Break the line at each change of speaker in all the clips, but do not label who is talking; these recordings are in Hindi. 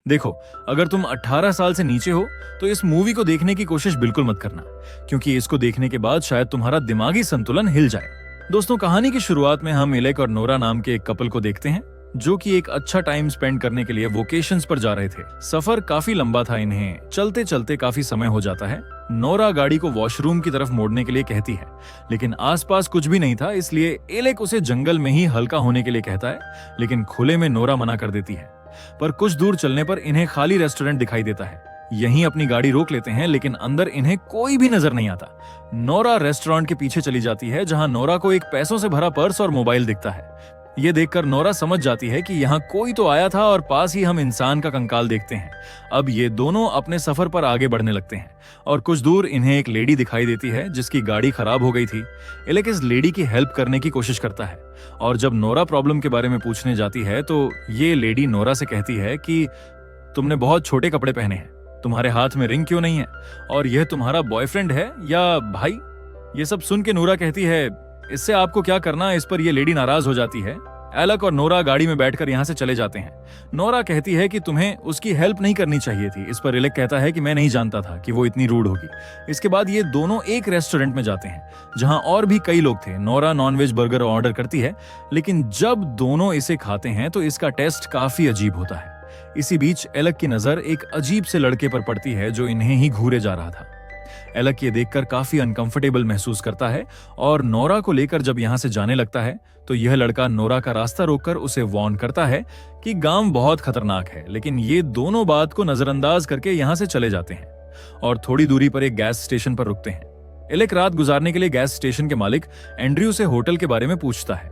देखो, अगर तुम 18 साल से नीचे हो तो इस मूवी को देखने की कोशिश बिल्कुल मत करना, क्योंकि इसको देखने के बाद शायद तुम्हारा दिमागी संतुलन हिल जाए। दोस्तों, कहानी की शुरुआत में हम इलेक और नोरा नाम के एक कपल को देखते हैं जो कि एक अच्छा टाइम स्पेंड करने के लिए वोकेशंस पर जा रहे थे। सफर काफी लंबा था, इन्हें चलते चलते काफी समय हो जाता है। नोरा गाड़ी को वॉशरूम की तरफ मोड़ने के लिए कहती है, लेकिन आसपास कुछ भी नहीं था, इसलिए एलेक उसे जंगल में ही हल्का होने के लिए कहता है, लेकिन खुले में नोरा मना कर देती है। पर कुछ दूर चलने पर इन्हें खाली रेस्टोरेंट दिखाई देता है। यहीं अपनी गाड़ी रोक लेते हैं, लेकिन अंदर इन्हें कोई भी नजर नहीं आता। नोरा रेस्टोरेंट के पीछे चली जाती है, जहां नोरा को एक पैसों से भरा पर्स और मोबाइल दिखता है। ये देखकर नोरा समझ जाती है कि यहाँ कोई तो आया था और पास ही हम इंसान का कंकाल देखते हैं। अब ये दोनों अपने सफर पर आगे बढ़ने लगते हैं और कुछ दूर इन्हें एक लेडी दिखाई देती है जिसकी गाड़ी खराब हो गई थी। एलेक इस लेडी की हेल्प करने की कोशिश करता है और जब नोरा प्रॉब्लम के बारे में पूछने जाती है तो ये लेडी नोरा से कहती है कि तुमने बहुत छोटे कपड़े पहने हैं, तुम्हारे हाथ में रिंग क्यों नहीं है, और यह तुम्हारा बॉयफ्रेंड है या भाई? ये सब सुन के नोरा कहती है, इससे आपको क्या करना। इस पर यह लेडी नाराज हो जाती है। एलेक और नोरा गाड़ी में बैठकर यहाँ से चले जाते हैं। नोरा कहती है कि तुम्हें उसकी हेल्प नहीं करनी चाहिए थी। इस पर एलेक कहता है कि मैं नहीं जानता था कि वो इतनी रूड होगी। इसके बाद ये दोनों एक रेस्टोरेंट में जाते हैं जहां और भी कई लोग थे। नोरा नॉनवेज बर्गर ऑर्डर करती है, लेकिन जब दोनों इसे खाते हैं तो इसका टेस्ट काफी अजीब होता है। इसी बीच एलेक की नजर एक अजीब से लड़के पर पड़ती है जो इन्हें ही घूरे जा रहा था। एलेक ये देखकर काफी अनकंफर्टेबल महसूस करता है और नोरा को लेकर जब यहाँ से जाने लगता है तो यह लड़का नोरा का रास्ता रोककर उसे वार्न करता है कि गांव बहुत खतरनाक है, लेकिन ये दोनों बात को नजरअंदाज करके यहाँ से चले जाते हैं और थोड़ी दूरी पर एक गैस स्टेशन पर रुकते हैं। एलेक रात गुजारने के लिए गैस स्टेशन के मालिक एंड्रयू से होटल के बारे में पूछता है,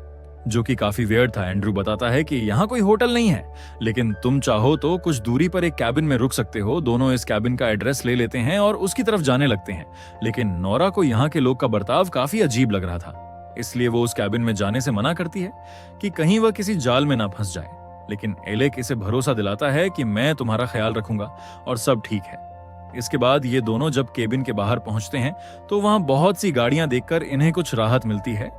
जो कि काफी वियर्ड था। एंड्रू बताता है कि यहाँ कोई होटल नहीं है, लेकिन तुम चाहो तो कुछ दूरी पर एक कैबिन में रुक सकते हो। दोनों इस कैबिन का एड्रेस ले लेते हैं और उसकी तरफ जाने लगते हैं, लेकिन नोरा को यहाँ के लोग का बर्ताव काफी अजीब लग रहा था, इसलिए वो उस कैबिन में जाने से मना करती है कि कहीं वह किसी जाल में ना फंस जाए। लेकिन एलेक इसे भरोसा दिलाता है कि मैं तुम्हारा ख्याल रखूंगा और सब ठीक है। इसके बाद ये दोनों जब केबिन के बाहर पहुंचते हैं तो वहां बहुत सी गाड़ियां देखकर इन्हें कुछ राहत मिलती है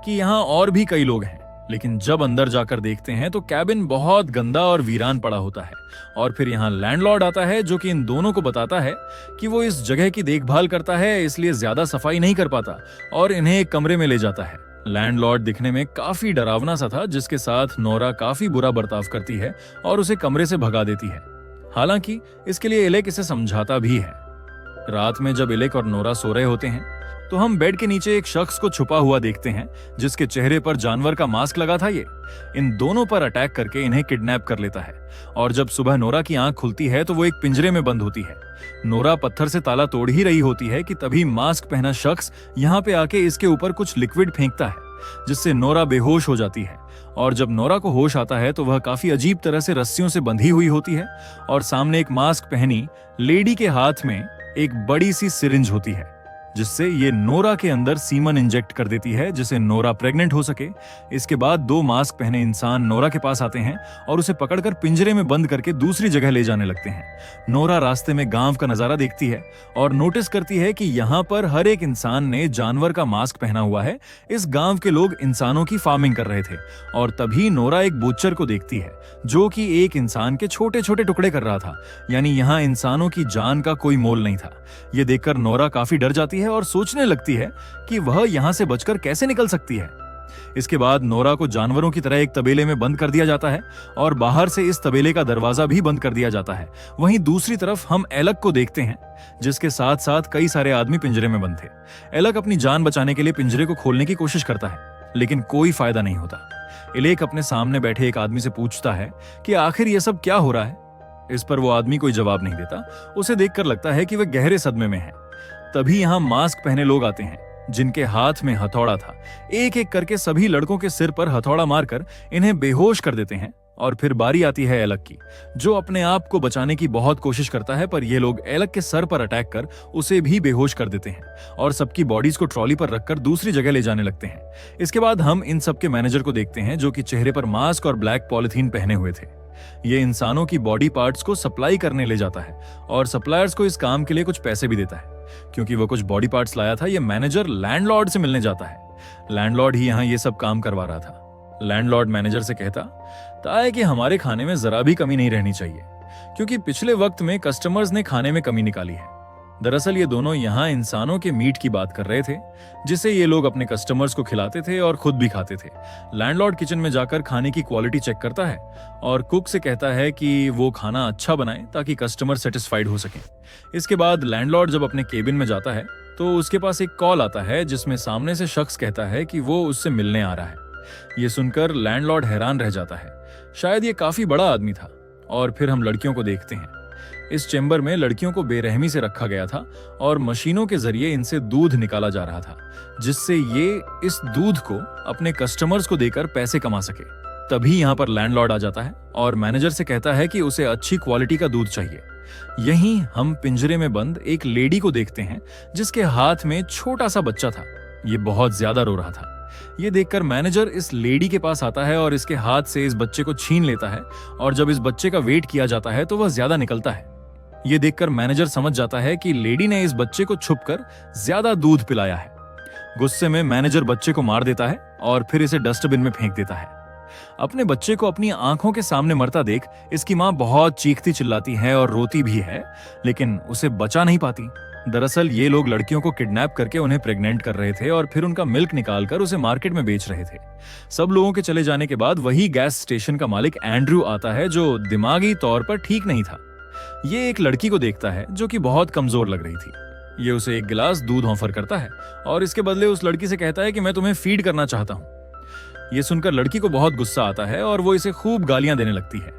कि यहाँ और भी कई लोग हैं। लेकिन जब अंदर जाकर देखते हैं तो कैबिन बहुत गंदा और वीरान पड़ा होता है और फिर यहाँ लैंडलॉर्ड आता है जो कि इन दोनों को बताता है कि वो इस जगह की देखभाल करता है, इसलिए ज्यादा सफाई नहीं कर पाता और इन्हें एक कमरे में ले जाता है। लैंडलॉर्ड दिखने में काफी डरावना सा था, जिसके साथ नोरा काफी बुरा बर्ताव करती है और उसे कमरे से भगा देती है। हालांकि इसके लिए एलेक इसे समझाता भी है। रात में जब एलेक और नोरा सो रहे होते हैं तो हम बेड के नीचे एक शख्स को छुपा हुआ देखते हैं जिसके चेहरे पर जानवर का मास्क लगा था। ये इन दोनों पर अटैक करके इन्हें किडनैप कर लेता है और जब सुबह नोरा की आंख खुलती है तो वो एक पिंजरे में बंद होती है। नोरा पत्थर से ताला तोड़ ही रही होती है कि तभी मास्क पहना शख्स यहाँ पे आके इसके ऊपर कुछ लिक्विड फेंकता है, जिससे नोरा बेहोश हो जाती है। और जब नोरा को होश आता है तो वह काफी अजीब तरह से रस्सियों से बंधी हुई होती है और सामने एक मास्क पहनी लेडी के हाथ में एक बड़ी सी सिरिंज होती है, जिससे ये नोरा के अंदर सीमन इंजेक्ट कर देती है जिससे नोरा प्रेग्नेंट हो सके। इसके बाद दो मास्क पहने इंसान नोरा के पास आते हैं और उसे पकड़कर पिंजरे में बंद करके दूसरी जगह ले जाने लगते हैं। नोरा रास्ते में गांव का नजारा देखती है और नोटिस करती है कि यहाँ पर हर एक इंसान ने जानवर का मास्क पहना हुआ है। इस गांव के लोग इंसानों की फार्मिंग कर रहे थे और तभी नोरा एक बूचर को देखती है जो कि एक इंसान के छोटे छोटे टुकड़े कर रहा था, यानी यहाँ इंसानों की जान का कोई मोल नहीं था। ये देखकर नोरा काफी डर जाती है और सोचने लगती है कि वह यहां से बचकर कैसे निकल सकती है। इसके बाद नोरा को जानवरों की तरह एक तबेले में बंद कर दिया जाता है और बाहर से इस तबेले का दरवाजा भी बंद कर दिया जाता है। वहीं दूसरी तरफ हम एलेक को देखते हैं जिसके साथ साथ कई सारे आदमी पिंजरे में बंद थे। एलेक अपनी जान बचाने के लिए पिंजरे को खोलने की कोशिश करता है, लेकिन कोई फायदा नहीं होता। एलेक अपने सामने बैठे एक आदमी से पूछता है कि आखिर यह सब क्या हो रहा है। इस पर वो आदमी कोई जवाब नहीं देता। उसे देखकर लगता है कि वह गहरे सदमे में है। तभी यहाँ मास्क पहने लोग आते हैं जिनके हाथ में हथौड़ा था। एक एक करके सभी लड़कों के सिर पर हथौड़ा मारकर इन्हें बेहोश कर देते हैं और फिर बारी आती है एलेक की, जो अपने आप को बचाने की बहुत कोशिश करता है, पर ये लोग एलेक के सर पर अटैक कर उसे भी बेहोश कर देते हैं और सबकी बॉडीज को ट्रॉली पर रखकर दूसरी जगह ले जाने लगते हैं। इसके बाद हम इन सबके मैनेजर को देखते हैं जो कि चेहरे पर मास्क और ब्लैक पॉलिथीन पहने हुए थे। ये इंसानों की बॉडी पार्ट्स को सप्लाई करने ले जाता है और सप्लायर्स को इस काम के लिए कुछ पैसे भी देता है। क्योंकि वो कुछ बॉडी पार्ट्स लाया था, ये मैनेजर लैंडलॉर्ड से मिलने जाता है। लैंडलॉर्ड ही यहाँ ये सब काम करवा रहा था। लैंडलॉर्ड मैनेजर से कहता है कि हमारे खाने में जरा भी कमी नहीं रहनी चाहिए, क्योंकि पिछले वक्त में कस्टमर्स ने खाने में कमी निकाली है। दरअसल ये दोनों यहाँ इंसानों के मीट की बात कर रहे थे, जिसे ये लोग अपने कस्टमर्स को खिलाते थे और खुद भी खाते थे। लैंडलॉर्ड किचन में जाकर खाने की क्वालिटी चेक करता है और कुक से कहता है कि वो खाना अच्छा बनाए ताकि कस्टमर सेटिस्फाइड हो सके। इसके बाद लैंडलॉर्ड जब अपने केबिन में जाता है तो उसके पास एक कॉल आता है जिसमें सामने से शख्स कहता है कि वो उससे मिलने आ रहा है। ये सुनकर लैंडलॉर्ड हैरान रह जाता है, शायद ये काफी बड़ा आदमी था। और फिर हम लड़कियों को देखते हैं। इस चेंबर में लड़कियों को बेरहमी से रखा गया था और मशीनों के जरिए इनसे दूध निकाला जा रहा था, जिससे ये इस दूध को अपने कस्टमर्स को देकर पैसे कमा सके। तभी यहाँ पर लैंडलॉर्ड आ जाता है और मैनेजर से कहता है कि उसे अच्छी क्वालिटी का दूध चाहिए। यहीं हम पिंजरे में बंद एक लेडी को देखते हैं जिसके हाथ में छोटा सा बच्चा था। ये बहुत ज्यादा रो रहा था। ये देखकर मैनेजर इस लेडी के पास आता है और इसके हाथ से इस बच्चे को छीन लेता है और जब इस बच्चे का वेट किया जाता है तो वह ज्यादा निकलता है। ये देखकर मैनेजर समझ जाता है कि लेडी ने इस बच्चे को छुपकर ज्यादा दूध पिलाया है। गुस्से में मैनेजर बच्चे को मार देता है और फिर इसे डस्टबिन में फेंक देता है। अपने बच्चे को अपनी आंखों के सामने मरता देख इसकी मां बहुत चीखती चिल्लाती है और रोती भी है, लेकिन उसे बचा नहीं पाती। दरअसल ये लोग लड़कियों को किडनैप करके उन्हें प्रेग्नेंट कर रहे थे और फिर उनका मिल्क निकालकर उसे मार्केट में बेच रहे थे। सब लोगों के चले जाने के बाद वही गैस स्टेशन का मालिक एंड्रू आता है, जो दिमागी तौर पर ठीक नहीं था। ये एक लड़की को देखता है जो कि बहुत कमजोर लग रही थी। ये उसे एक गिलास दूध ऑफर करता है और इसके बदले उस लड़की से कहता है कि मैं तुम्हें फीड करना चाहता हूँ। ये सुनकर लड़की को बहुत गुस्सा आता है और वो इसे खूब गालियां देने लगती है।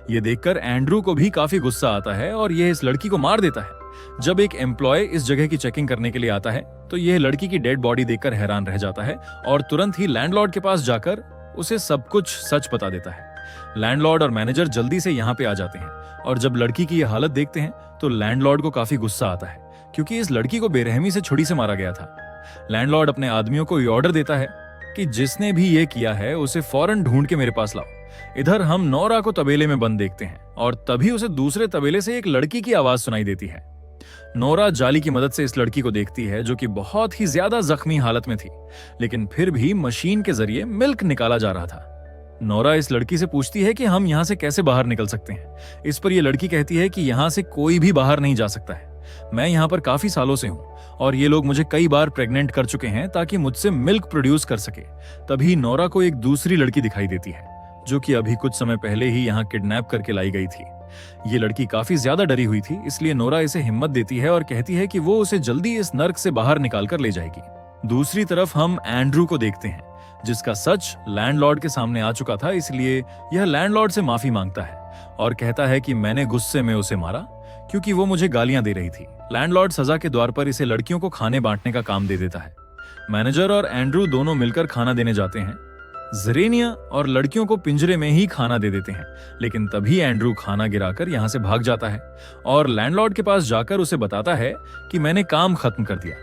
ये देखकर एंड्रू को भी काफी गुस्सा आता है और यह इस लड़की को मार देता है। जब एक एम्प्लॉय इस जगह की चेकिंग करने के लिए आता है तो यह लड़की की डेड बॉडी देखकर हैरान रह जाता है और तुरंत ही लैंडलॉर्ड के पास जाकर उसे सब कुछ सच बता देता है। लैंडलॉर्ड और मैनेजर जल्दी से यहाँ पे आ जाते हैं और जब लड़की की यह हालत देखते हैं तो लैंडलॉर्ड को काफी गुस्सा आता है, क्योंकि इस लड़की को बेरहमी से छुरी से मारा गया था। लैंडलॉर्ड अपने आदमियों को ये ऑर्डर देता है कि जिसने भी ये किया है उसे फौरन ढूंढ के मेरे पास लाओ। इधर हम नोरा को तबेले में बंद देखते हैं और तभी उसे दूसरे तबेले से एक लड़की की आवाज सुनाई देती है। नोरा जाली की मदद से इस लड़की को देखती है जो कि बहुत ही ज्यादा जख्मी हालत में थी, लेकिन फिर भी मशीन के जरिए मिल्क निकाला जा रहा था। नोरा इस लड़की से पूछती है कि हम यहाँ से कैसे बाहर निकल सकते हैं। इस पर यह लड़की कहती है कि यहाँ से कोई भी बाहर नहीं जा सकता है। मैं यहाँ पर काफी सालों से हूँ और ये लोग मुझे कई बार प्रेग्नेंट कर चुके हैं ताकि मुझसे मिल्क प्रोड्यूस कर सके। तभी नोरा को एक दूसरी लड़की दिखाई देती है जो कि अभी कुछ समय पहले ही यहाँ किडनैप करके लाई गई थी। ये लड़की काफी ज्यादा डरी हुई थी, इसलिए नोरा इसे हिम्मत देती है और कहती है कि वो उसे जल्दी इस नर्क से बाहर निकाल कर ले जाएगी। दूसरी तरफ हम एंड्रू को देखते हैं जिसका सच लैंडलॉर्ड के सामने आ चुका था, इसलिए यह लैंडलॉर्ड से माफी मांगता है और कहता है कि मैंने गुस्से में उसे मारा क्योंकि वो मुझे गालियां दे रही थी। लैंडलॉर्ड सजा के द्वार पर इसे लड़कियों को खाने बांटने का काम दे देता है। मैनेजर और एंड्रू दोनों मिलकर खाना देने जाते हैं। ज़रेनिया और लड़कियों को पिंजरे में ही खाना दे देते हैं, लेकिन तभी एंड्रू खाना गिराकर यहाँ से भाग जाता है और लैंडलॉर्ड के पास जाकर उसे बताता है कि मैंने काम खत्म कर दिया।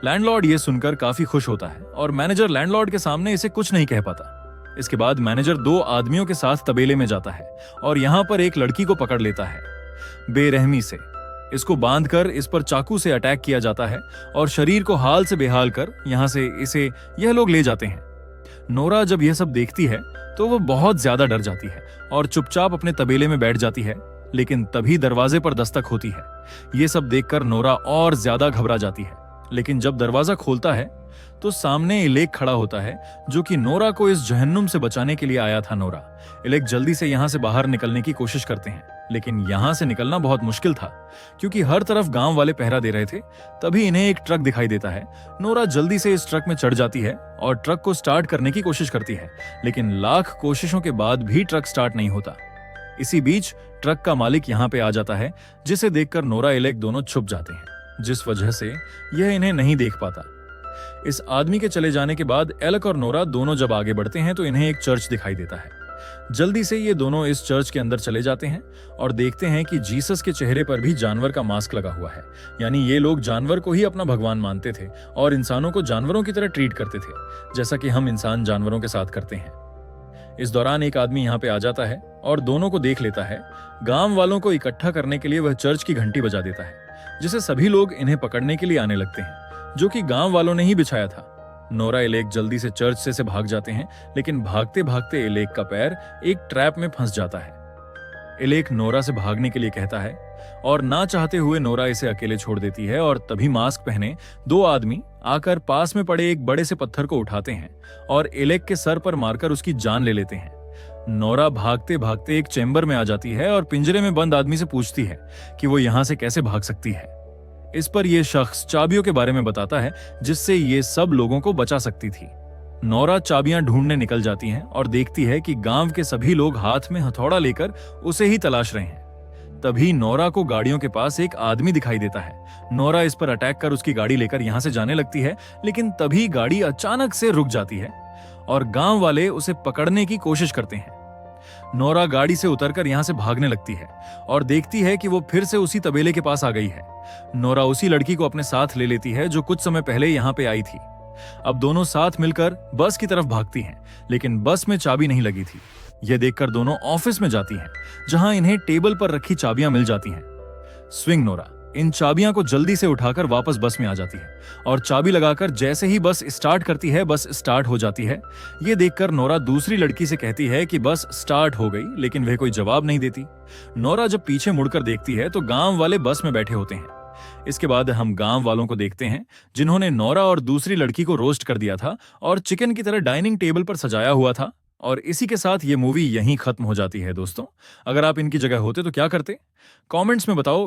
लैंडलॉर्ड ये सुनकर काफी खुश होता है और मैनेजर लैंडलॉर्ड के सामने इसे कुछ नहीं कह पाता। इसके बाद मैनेजर 2 आदमियों के साथ तबेले में जाता है और यहाँ पर एक लड़की को पकड़ लेता है। बेरहमी से इसको बांधकर इस पर चाकू से अटैक किया जाता है और शरीर को हाल से बेहाल कर यहाँ से इसे यह लोग ले जाते हैं। नोरा जब यह सब देखती है तो वो बहुत ज्यादा डर जाती है और चुपचाप अपने तबेले में बैठ जाती है, लेकिन तभी दरवाजे पर दस्तक होती है। ये सब देखकर नोरा और ज्यादा घबरा जाती है, लेकिन जब दरवाजा खोलता है तो सामने इलेक खड़ा होता है जो कि नोरा को इस जहन्नुम से बचाने के लिए आया था। नोरा इलेक जल्दी से यहाँ से बाहर निकलने की कोशिश करते हैं, लेकिन यहाँ से निकलना बहुत मुश्किल था क्योंकि हर तरफ गांव वाले पहरा दे रहे थे। तभी इन्हें एक ट्रक दिखाई देता है। नोरा जल्दी से इस ट्रक में चढ़ जाती है और ट्रक को स्टार्ट करने की कोशिश करती है, लेकिन लाख कोशिशों के बाद भी ट्रक स्टार्ट नहीं होता। इसी बीच ट्रक का मालिक यहाँ पे आ जाता है, जिसे देखकर नोरा इलेक दोनों छुप जाते हैं, जिस वजह से यह इन्हें नहीं देख पाता। इस आदमी के चले जाने के बाद एलक और नोरा दोनों जब आगे बढ़ते हैं तो इन्हें एक चर्च दिखाई देता है। जल्दी से ये दोनों इस चर्च के अंदर चले जाते हैं और देखते हैं कि जीसस के चेहरे पर भी जानवर का मास्क लगा हुआ है, यानी ये लोग जानवर को ही अपना भगवान मानते थे और इंसानों को जानवरों की तरह ट्रीट करते थे, जैसा कि हम इंसान जानवरों के साथ करते हैं। इस दौरान एक आदमी यहाँ पे आ जाता है और दोनों को देख लेता है। गांव वालों को इकट्ठा करने के लिए वह चर्च की घंटी बजा देता है, जिसे सभी लोग इन्हें पकड़ने के लिए आने लगते हैं, जो कि गांव वालों ने ही बिछाया था। नोरा इलेक जल्दी से चर्च से भाग जाते हैं, लेकिन भागते भागते इलेक का पैर एक ट्रैप में फंस जाता है। इलेक नोरा से भागने के लिए कहता है और ना चाहते हुए नोरा इसे अकेले छोड़ देती है और तभी मास्क पहने दो आदमी आकर पास में पड़े एक बड़े से पत्थर को उठाते हैं और इलेक के सर पर मारकर उसकी जान ले लेते हैं। नोरा भागते भागते एक चेंबर में आ जाती है और पिंजरे में बंद आदमी से पूछती है कि वो यहां से कैसे भाग सकती है। इस पर यह शख्स चाबियों के बारे में बताता है जिससे ये सब लोगों को बचा सकती थी। नोरा चाबियां ढूंढने निकल जाती हैं और देखती है कि गांव के सभी लोग हाथ में हथौड़ा लेकर उसे ही तलाश रहे हैं। तभी नोरा को गाड़ियों के पास एक आदमी दिखाई देता है। नोरा इस पर अटैक कर उसकी गाड़ी लेकर यहां से जाने लगती है, लेकिन तभी गाड़ी अचानक से रुक जाती है और गांव वाले उसे पकड़ने की कोशिश करते हैं। नोरा गाड़ी से उतरकर यहां से भागने लगती है और देखती है कि वो फिर से उसी तबेले के पास आ गई है। नोरा उसी लड़की को अपने साथ ले लेती है जो कुछ समय पहले यहां पे आई थी। अब दोनों साथ मिलकर बस की तरफ भागती हैं, लेकिन बस में चाबी नहीं लगी थी। यह देखकर दोनों ऑफिस में जाती हैं, जहां इन्हें टेबल पर रखी चाबियां मिल जाती हैं। स्विंग नोरा इन चाबियां को जल्दी से उठाकर वापस बस में आ जाती है और चाबी लगाकर जैसे ही बस स्टार्ट करती है, बस स्टार्ट हो जाती है। ये देखकर नोरा दूसरी लड़की से कहती है कि बस स्टार्ट हो गई, लेकिन वह कोई जवाब नहीं देती। नोरा जब पीछे मुड़कर देखती है तो गांव वाले बस में बैठे होते हैं। इसके बाद हम गांव वालों को देखते हैं जिन्होंने नोरा और दूसरी लड़की को रोस्ट कर दिया था और चिकन की तरह डाइनिंग टेबल पर सजाया हुआ था। और इसी के साथ ये मूवी यहीं खत्म हो जाती है। दोस्तों, अगर आप इनकी जगह होते तो क्या करते? कमेंट्स में बताओ।